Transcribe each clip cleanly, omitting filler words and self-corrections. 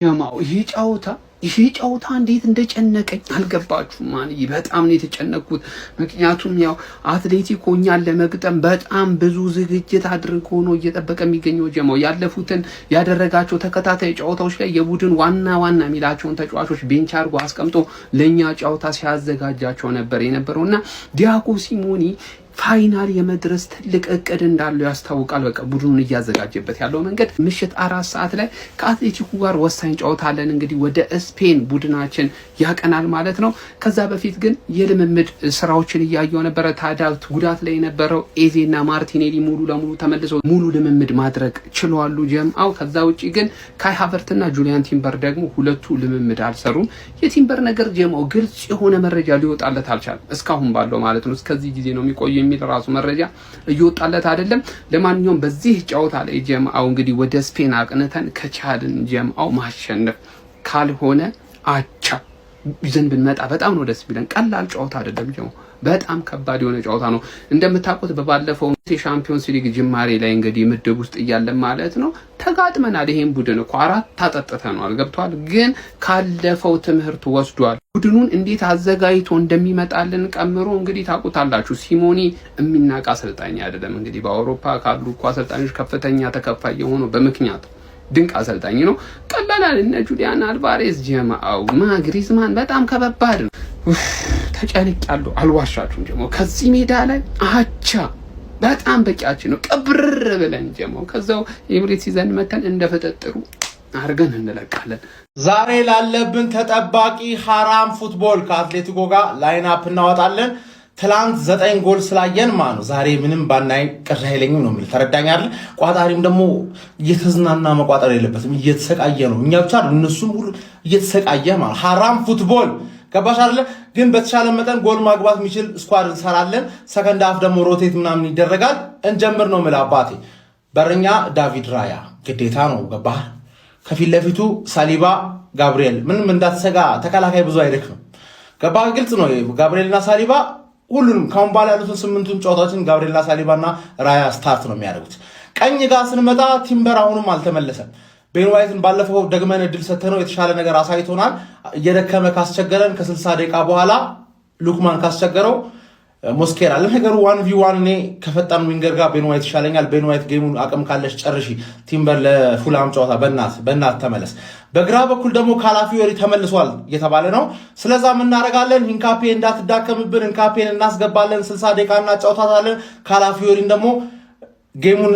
ጀማው ይሄ ጫውታ እንዴት እንደጨነቀኝ አልገባችሁም? ማን በጣም ነው የተጨነኩት። ምክንያቱም ያው አትሌቲኮ እኛን ለመግጠም በጣም ብዙ ዝግጅት አድርጎ ነው እየጠበቀ የሚገኘው። ጀማው ያለፉትን ያደረጋቸው ተከታታይ ጫውታዎች ላይ የቡድን ዋና የሚላቸውን ተጫዋቾች ቤንች አድርጎ አስቀምጦ ለኛ ጫውታ ሲያዘጋጃቸው ነበር የነበረውና ዲያጎ ሲሞኒ ፋይናል የመድረስ ትልቅ እቅድ እንዳለው ያስታውቃል። በቃ ቡድኑን እያዘጋጀበት ያለው መንገድ ምሽት 4 ሰዓት ላይ ከአትሌቲኮ ጋር ወሳኝ ጨዋታ አለን። እንግዲህ ወደ ስፔን ቡድናችን ያቀናል ማለት ነው። ከዛ በፊት ግን የልምምድ ስራዎችን እያየው ነበረ። ታዲያ ጉዳት ላይ የነበረው ኤዜና ማርቲኔሊ ሙሉ ለሙሉ ተመልሰው ሙሉ ልምምድ ማድረግ ችለዋል ጀምአው። ከዛ ውጪ ግን ካይ ሃቨርትና ጁሊያን ቲምበር ደግሞ ሁለቱ ልምምድ አልሰሩም። የቲምበር ነገር ጀምአው ግልጽ የሆነ መረጃ ሊወጣለት አልቻለም እስካሁን ባለው ማለት ነው። እስከዚህ ጊዜ ነው የሚቆየው የሚል ራሱ መረጃ እየወጣለት አይደለም። ለማንኛውም በዚህ ጨዋታ ላይ ጀምአው እንግዲህ ወደ ስፔን አቅንተን ከቻልን ጀምአው ማሸነፍ ካልሆነ አቻ ይዘን ብንመጣ በጣም ነው ደስ ቢለን። ቀላል ጨዋታ አይደለም ጀምአው፣ በጣም ከባድ የሆነ ጨዋታ ነው። እንደምታውቁት በባለፈው የሻምፒዮንስ ሊግ ጅማሬ ላይ እንግዲህ ምድብ ውስጥ እያለን ማለት ነው ተጋጥመናል። ይሄን ቡድን እኮ 4 አጠጥተናል። ገብቷል። ግን ካለፈው ትምህርት ወስዷል። ቡድኑን እንዴት አዘጋጅቶ እንደሚመጣልን ቀምሮ እንግዲህ ታውቁታላችሁ። ሲሞኒ የሚናቃ አሰልጣኝ አይደለም። እንግዲህ በአውሮፓ ካሉ እኮ አሰልጣኞች ከፍተኛ ተከፋይ የሆነው በምክንያት ድንቅ አሰልጣኝ ነው። ቀላል እነ ጁሊያን አልቫሬዝ ጀማአው ግሪዝማን በጣም ከባድ ነው። ተጨንቄያለሁ፣ አልዋሻችሁም ጀማው። ከዚህ ሜዳ ላይ አቻ በጣም በቂያችን ነው። ቀብርር ብለን ጀማው ከዛው ኤምሬትስ ይዘን መተን እንደፈጠጥሩ አርገን እንለቃለን። ዛሬ ላለብን ተጠባቂ ሐራም ፉትቦል ከአትሌቲኮ ጋር ላይን አፕ እናወጣለን። ትላንት 9 ጎል ስላየን ነው ዛሬ ምንም ባናይ ቅር አይለኝም ነው የሚል ተረዳኛል። ቋጣሪም ደግሞ እየተዝናና መቋጠር የለበትም፣ እየተሰቃየ ነው። እኛ ብቻ እነሱም ሁሉ እየተሰቃየ ሐራም ፉትቦል ገባሽ አይደለ? ግን በተሻለ መጠን ጎል ማግባት የሚችል ስኳድ እንሰራለን። ሰከንድ አፍ ደግሞ ሮቴት ምናምን ይደረጋል። እንጀምር ነው የምልህ አባቴ። በረኛ ዳቪድ ራያ ግዴታ ነው ገባህ? ከፊት ለፊቱ ሳሊባ ጋብሪኤል፣ ምንም እንዳትሰጋ ተከላካይ ብዙ አይደክም ገባህ? ግልጽ ነው ጋብሪኤልና ሳሊባ ሁሉንም ካሁን በኋላ ያሉትን 8ቱን ጨዋታዎችን ጋብሪኤልና ሳሊባና ራያ ስታርት ነው የሚያደርጉት። ቀኝ ጋር ስንመጣ ቲምበር አሁንም አልተመለሰም። ቤን ዋይትን ባለፈው ደግመን እድል ሰተነው የተሻለ ነገር አሳይቶናል። እየደከመ ካስቸገረን ከ60 ደቂቃ በኋላ ሉክማን ካስቸገረው ሞስኬራ ለነገሩ 1v1 እኔ ከፈጣን ዊንገር ጋር ቤን ዋይት ይሻለኛል። ቤን ዋይት ጌሙን አቅም ካለሽ ጨርሺ። ቲምበር ለፉላም ጨዋታ በእናት ተመለስ። በግራ በኩል ደግሞ ካላፊዮሪ ተመልሷል እየተባለ ነው። ስለዛ እናደርጋለን። ሂንካፔ እንዳትዳከምብን ሂንካፔን እናስገባለን። 60 ደቂቃ እናጫውታታለን። ካላፊዮሪን ደግሞ ጌሙን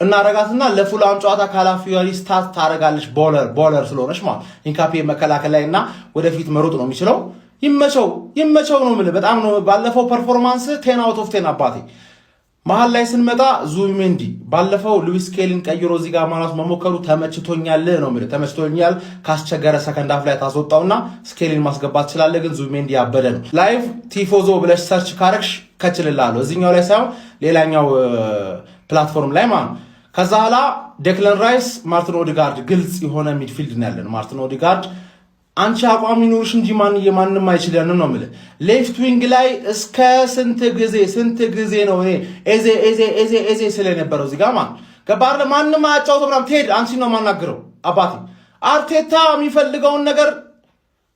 እናረጋትና ለፉላም ጨዋታ ካላፊዮሪ ስታርት ታረጋለች። ቦለር ስለሆነች ማለት ሂንካፔ መከላከል ላይ እና ወደፊት መሮጥ ነው የሚችለው። ይመቸው ነው የምልህ። በጣም ነው ባለፈው ፐርፎርማንስ 10 out of 10 አባቴ። መሀል ላይ ስንመጣ ዙቢሜንዲ ባለፈው ሉዊስ ስኬሊን ቀይሮ እዚህ ጋር ማናስ መሞከሩ ተመችቶኛል ነው የምልህ። ተመችቶኛል። ካስቸገረ ሰከንድ አፍ ላይ ታስወጣውና ስኬሊን ማስገባት ትችላለህ። ግን ዙቢሜንዲ ያበደ ነው። ላይቭ ቲፎዞ ብለሽ ሰርች ካረክሽ ከችልላለሁ። እዚህኛው ላይ ሳይሆን ሌላኛው ፕላትፎርም ላይ ማለት ነው። ከዛ ኋላ ዴክለን ራይስ፣ ማርቲን ኦዲጋርድ ግልጽ የሆነ ሚድፊልድ ነው ያለን። ማርቲን ኦዲጋርድ አንቺ አቋም ይኖርሽ እንጂ ማንም አይችልም ነው የምልህ። ሌፍት ዊንግ ላይ እስከ ስንት ጊዜ ነው እኔ ኤዜ ስለነበረው እዚህ ጋር ማለት ገባር ማንም አጫውቶ ምናምን ትሄድ አንቺ ነው ማናገረው አባቴ። አርቴታ የሚፈልገውን ነገር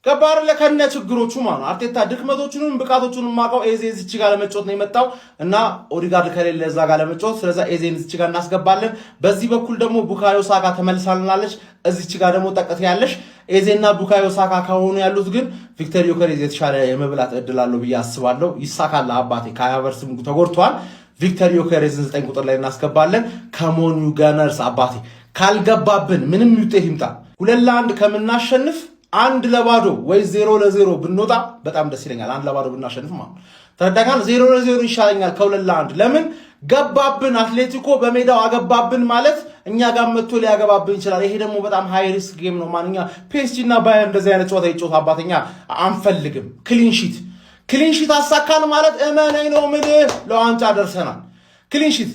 ገባር ለከነ ችግሮቹ ማለት አርቴታ ድክመቶቹንም ብቃቶቹንም ማቀው ኤዜ እዚች ጋር ለመጫወት ነው የመጣው እና ኦዲጋርድ ከሌለ እዛ ጋር ለመጫወት ስለዛ ኤዜን እዚች ጋር እናስገባለን። በዚህ በኩል ደግሞ ቡካዮ ሳካ ተመልሳልናለች። እዚች ጋር ደግሞ ጠቀት ያለሽ ኤዜና ቡካዮ ሳካ ከሆኑ ያሉት ግን ቪክተር ዮከሬዝ የተሻለ የመብላት እድል አለው ብዬ አስባለሁ። ይሳካል አባቴ። ካያቨርስም ተጎድቷል። ቪክተር ዮከሬዝን 9 ቁጥር ላይ እናስገባለን። ከሞኑ ጋነርስ አባቴ ካልገባብን ምንም ውጤት ይምጣ 2-1 ከምናሸንፍ 1-0 ወይ 0-0 ብንወጣ በጣም ደስ ይለኛል። 1-0 ብናሸንፍ ማለት ተረዳጋል። 0-0 ይሻለኛል ከ2-1። ለምን ገባብን? አትሌቲኮ በሜዳው አገባብን ማለት እኛ ጋር መጥቶ ሊያገባብን ይችላል። ይሄ ደግሞ በጣም ሃይ ሪስክ ጌም ነው። ማንኛ ፒኤስጂ እና ባየር እንደዚህ አይነት ጨዋታ ይጫወት አባተኛ አንፈልግም። ክሊንሺት አሳካን ማለት እመነኝ ነው ምልህ ለዋንጫ ደርሰናል። ክሊንሺት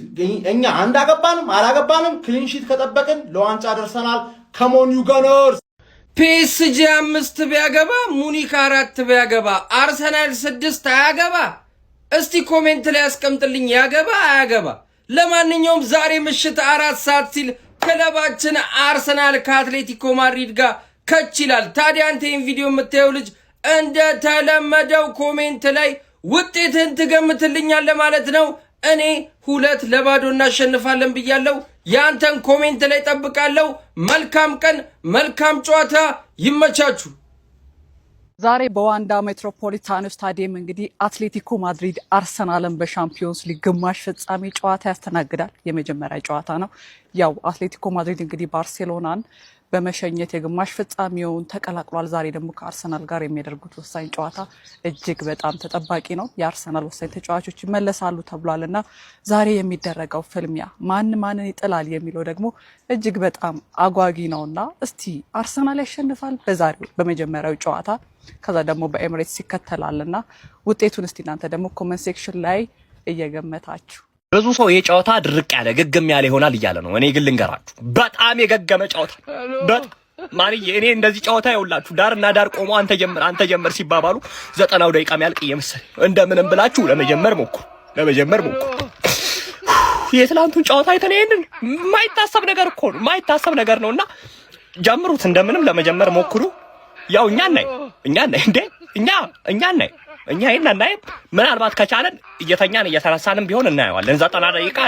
እኛ አንዳገባንም አላገባንም ክሊንሺት ከጠበቅን ለዋንጫ ደርሰናል። ከሞን ዩ ጋነርስ። ፒኤስጂ 5 ቢያገባ ሙኒክ 4 ቢያገባ አርሰናል 6 አያገባ? እስቲ ኮሜንት ላይ አስቀምጥልኝ ያገባ አያገባ? ለማንኛውም ዛሬ ምሽት 4 ሰዓት ሲል ክለባችን አርሰናል ከአትሌቲኮ ማድሪድ ጋር ከችላል። ታዲያ አንተ ይህን ቪዲዮ የምታየው ልጅ እንደተለመደው ኮሜንት ላይ ውጤትን ትገምትልኛለህ ማለት ነው። እኔ 2-0 እናሸንፋለን ብያለሁ። ያንተን ኮሜንት ላይ ጠብቃለሁ። መልካም ቀን፣ መልካም ጨዋታ፣ ይመቻችሁ። ዛሬ በዋንዳ ሜትሮፖሊታኖ ስታዲየም እንግዲህ አትሌቲኮ ማድሪድ አርሰናልን በሻምፒዮንስ ሊግ ግማሽ ፍጻሜ ጨዋታ ያስተናግዳል። የመጀመሪያ ጨዋታ ነው። ያው አትሌቲኮ ማድሪድ እንግዲህ ባርሴሎናን በመሸኘት የግማሽ ፍጻሜውን ተቀላቅሏል። ዛሬ ደግሞ ከአርሰናል ጋር የሚያደርጉት ወሳኝ ጨዋታ እጅግ በጣም ተጠባቂ ነው። የአርሰናል ወሳኝ ተጫዋቾች ይመለሳሉ ተብሏልና ዛሬ የሚደረገው ፍልሚያ ማንን ይጥላል የሚለው ደግሞ እጅግ በጣም አጓጊ ነውና እስቲ አርሰናል ያሸንፋል በዛሬው በመጀመሪያው ጨዋታ፣ ከዛ ደግሞ በኤምሬትስ ይከተላልና ውጤቱን እስቲ እናንተ ደግሞ ኮሜንት ሴክሽን ላይ እየገመታችሁ ብዙ ሰው የጨዋታ ድርቅ ያለ ግግም ያለ ይሆናል እያለ ነው። እኔ ግን ልንገራችሁ በጣም የገገመ ጨዋታ ማንዬ እኔ እንደዚህ ጨዋታ ይውላችሁ ዳርና ዳር ቆሞ አንተ ጀምር ሲባባሉ 90 ደቂቃ የሚያልቅ እየመሰለ እንደምንም ብላችሁ ለመጀመር ሞክሩ። የትላንቱን ጨዋታ አይተን ይሄንን የማይታሰብ ነገር ነውና ጀምሩት። እንደምንም ለመጀመር ሞክሩ። ያው እኛ እናይ ምናልባት ከቻለን እየተኛን እየተነሳንም ቢሆን እናየዋለን። 90 ደቂቃ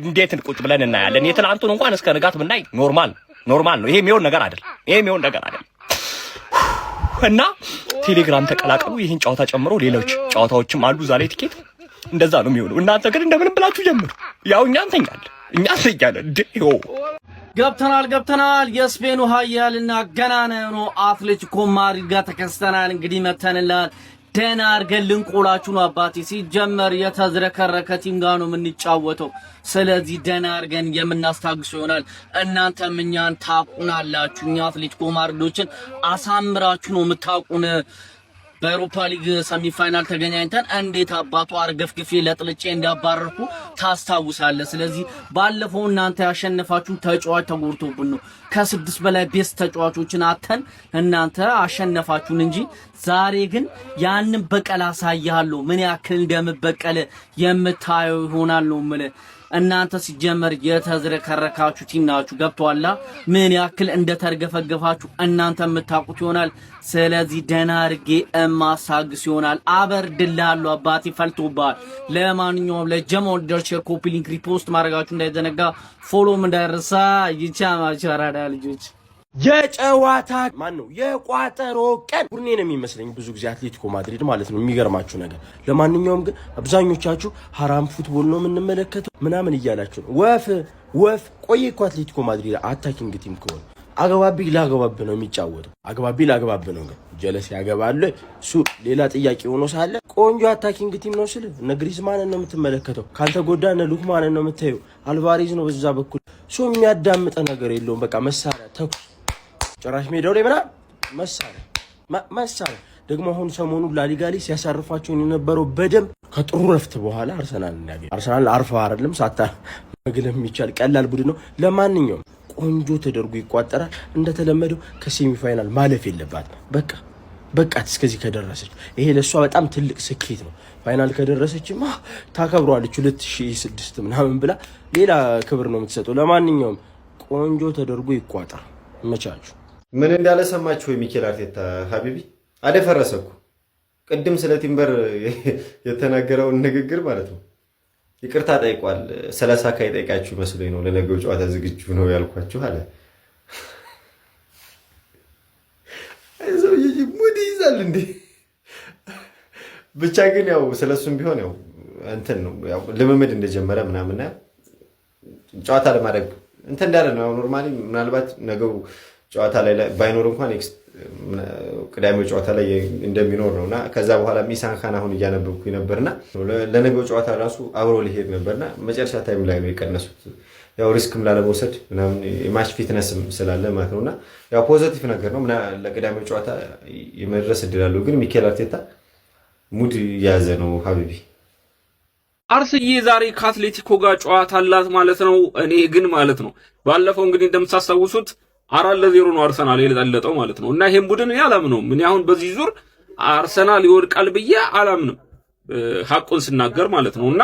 እንዴት ቁጭ ብለን እናያለን። የትላንቱን እንኳን እስከ ንጋት ብናይ ኖርማል ነው። ይሄ የሚሆን ነገር አይደለም። እና ቴሌግራም ተቀላቀሉ። ይህን ጨዋታ ጨምሮ ሌሎች ጨዋታዎችም አሉ ዛሬ ቲኬት እንደዛ ነው የሚሆነው። እናንተ ግን እንደምንም ብላችሁ ጀምሩ። ያው እኛ እንተኛለን። ገብተናል። የስፔኑ ኃያልና ገናና ነው አትሌቲኮ ማድሪድ ጋር ተከስተናል። እንግዲህ መተንላል ደና አርገን ልንቆላችሁ ነው አባቴ። ሲጀመር የተዝረከረከ ቲም ጋር ነው የምንጫወተው። ስለዚህ ደና አርገን የምናስታግሰው ይሆናል። እናንተም እኛን ታቁናላችሁ። እኛ አትሌቲኮ ማድሪዶችን አሳምራችሁ ነው የምታቁን። በአውሮፓ ሊግ ሰሚፋይናል ተገናኝተን እንዴት አባቱ አርገፍግፌ ለጥልጬ እንዳባረርኩ ታስታውሳለህ። ስለዚህ ባለፈው እናንተ ያሸነፋችሁን ተጫዋች ተጎድቶብን ነው ከ6 በላይ ቤስት ተጫዋቾችን አተን እናንተ አሸነፋችሁን እንጂ ዛሬ ግን ያንን በቀል አሳያለሁ። ምን ያክል እንደምበቀል የምታየው ይሆናል ነው ማለት። እናንተ ሲጀመር የተዝረከረካችሁ ቲም ናችሁ። ገብቷላ ምን ያክል እንደተርገፈገፋችሁ እናንተ የምታውቁት ይሆናል። ስለዚህ ደና አርጌ እማሳግስ ይሆናል። አበርድልሃለሁ አባቴ ፈልቶባል። ለማንኛውም ለጀማው ደርሼር ኮፒ ሊንክ ሪፖስት ማድረጋችሁ እንዳይዘነጋ፣ ፎሎም እንዳይረሳ። ይቻማችሁ አራዳ ልጆች። የጨዋታ የቋጠሮ ቀን ቡርኔ ነው የሚመስለኝ ብዙ ጊዜ አትሌቲኮ ማድሪድ ማለት ነው። የሚገርማችሁ ነገር ለማንኛውም ግን አብዛኞቻችሁ ሐራም ፉትቦል ነው የምንመለከተው ምናምን እያላችሁ ነው። ወፍ ቆይ እኮ አትሌቲኮ ማድሪድ አታኪንግ ቲም ከሆነ አገባቢ ላገባብ ነው የሚጫወተው። አገባቢ ላገባብ ነው ግን ጀለስ ያገባል እሱ ሌላ ጥያቄ ሆኖ ሳለ ቆንጆ አታኪንግ ቲም ነው ስለ እነ ግሪዝማንን ነው የምትመለከተው። ካልተጎዳ እነ ሉክማንን ነው የምታየው። አልቫሬዝ ነው በዛ በኩል የሚያዳምጠ ነገር የለውም። በቃ መሳሪያ ተኩስ ጭራሽ ሜዳው ላይ መሳሪያ ደግሞ አሁን ሰሞኑ ላሊጋ ላይ ሲያሳርፋቸው የነበረው በደም ከጥሩ ረፍት በኋላ አርሰናል አርፋ አይደለም ሳታ መግለም የሚቻል ቀላል ቡድን ነው። ለማንኛውም ቆንጆ ተደርጎ ይቋጠራል። እንደተለመደው ከሴሚ ፋይናል ማለፍ የለባት በቃ እስከዚህ ከደረሰች ይሄ ለሷ በጣም ትልቅ ስኬት ነው። ፋይናል ከደረሰችማ ታከብሯለች 2006 ምናምን ብላ ሌላ ክብር ነው የምትሰጠው። ለማንኛውም ቆንጆ ተደርጎ ይቋጠር። መቻቹ ምን እንዳለ ሰማችሁ ወይ? ሚኬል አርቴታ ሀቢቢ አደፈረሰኩ ቅድም ስለ ቲምበር የተናገረውን ንግግር ማለት ነው። ይቅርታ ጠይቋል። 30 ካይ ጠይቃችሁ መስሎኝ ነው ለነገው ጨዋታ ዝግጁ ነው ያልኳችሁ አለ። አይዞህ ሙድ ይዛል እንዴ። ብቻ ግን ያው ስለሱም ቢሆን ያው እንትን ነው ያው ልምምድ እንደጀመረ ምናምን ጨዋታ ለማድረግ እንትን እንዳለ ነው። ኖርማሊ ምናልባት ነገው ጨዋታ ላይ ባይኖር እንኳን ቅዳሜው ጨዋታ ላይ እንደሚኖር ነውና ከዛ በኋላ ሚሳንካን አሁን እያነበብኩኝ ነበርና ለነገው ጨዋታ ራሱ አብሮ ሊሄድ ነበርና መጨረሻ ታይም ላይ ነው የቀነሱት። ያው ሪስክም ላለመውሰድ ምናምን የማች ፊትነስም ስላለ ማለት ነውና ያው ፖዚቲቭ ነገር ነው። ለቅዳሜው ጨዋታ የመድረስ እድል አለው። ግን ሚኬል አርቴታ ሙድ ያዘ ነው ሀቢቢ። አርስዬ ዛሬ ከአትሌቲኮ ጋር ጨዋታ አላት ማለት ነው። እኔ ግን ማለት ነው ባለፈው እንግዲህ እንደምታስታውሱት 4-0 ነው አርሰናል የለጠለጠው ማለት ነው። እና ይሄን ቡድን ያላምነው ምን አሁን በዚህ ዙር አርሰናል ይወድቃል ብዬ አላምንም ሐቁን ስናገር ማለት ነው። እና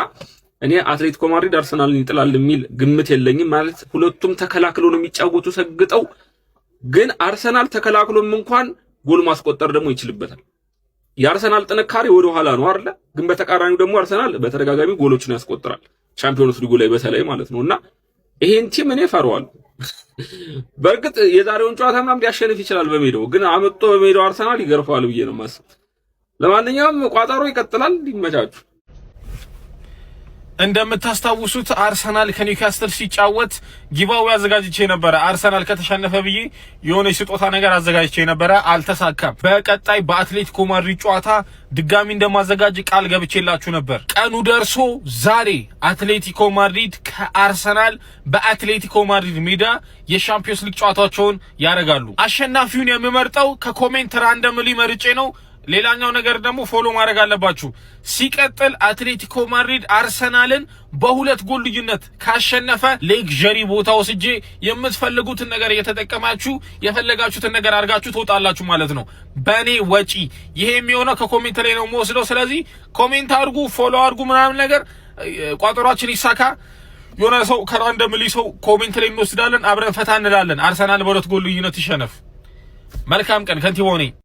እኔ አትሌቲኮ ማድሪድ አርሰናልን ይጥላል የሚል ግምት የለኝም። ማለት ሁለቱም ተከላክለው ነው የሚጫወቱ ሰግጠው፣ ግን አርሰናል ተከላክሎም እንኳን ጎል ማስቆጠር ደግሞ ይችልበታል። የአርሰናል ጥንካሬ ወደ ኋላ ነው አይደለ? ግን በተቃራኒው ደግሞ አርሰናል በተደጋጋሚ ጎሎችን ያስቆጥራል፣ ቻምፒዮንስ ሊጉ ላይ በተለይ ማለት ነውና ይሄን ቲም እኔ ፈራዋለሁ። በእርግጥ የዛሬውን ጨዋታ ምናምን ሊያሸንፍ ይችላል በሜዳው፣ ግን አመጣ በሜዳው አርሰናል ይገርፋል ብዬ ነው የማስበው። ለማንኛውም ቋጠሮ ይቀጥላል። ይመቻችሁ። እንደምታስታውሱት አርሰናል ከኒውካስትል ሲጫወት ጊቫዌ አዘጋጅቼ ነበር። አርሰናል ከተሸነፈ ብዬ የሆነ ስጦታ ነገር አዘጋጅቼ ነበር፣ አልተሳካም። በቀጣይ በአትሌቲኮ ማድሪድ ጨዋታ ድጋሚ እንደማዘጋጅ ቃል ገብቼላችሁ ነበር። ቀኑ ደርሶ ዛሬ አትሌቲኮ ማድሪድ ከአርሰናል በአትሌቲኮ ማድሪድ ሜዳ የሻምፒዮንስ ሊግ ጨዋታቸውን ያደርጋሉ። አሸናፊውን የምመርጠው ከኮሜንት ራንደምሊ መርጬ ነው። ሌላኛው ነገር ደግሞ ፎሎ ማድረግ አለባችሁ። ሲቀጥል አትሌቲኮ ማድሪድ አርሰናልን በሁለት ጎል ልዩነት ካሸነፈ ሌክዠሪ ቦታ ወስጄ የምትፈልጉትን ነገር እየተጠቀማችሁ የፈለጋችሁትን ነገር አድርጋችሁ ትወጣላችሁ ማለት ነው፣ በእኔ ወጪ። ይሄ የሚሆነው ከኮሜንት ላይ ነው የምወስደው። ስለዚህ ኮሜንት አድርጉ፣ ፎሎ አድርጉ ምናምን ነገር። ቋጠሯችን ይሳካ። የሆነ ሰው ከራንደምሊ ሰው ኮሜንት ላይ እንወስዳለን፣ አብረን ፈታ እንላለን። አርሰናል በሁለት ጎል ልዩነት ይሸነፍ። መልካም ቀን። ከንቲባው ነኝ።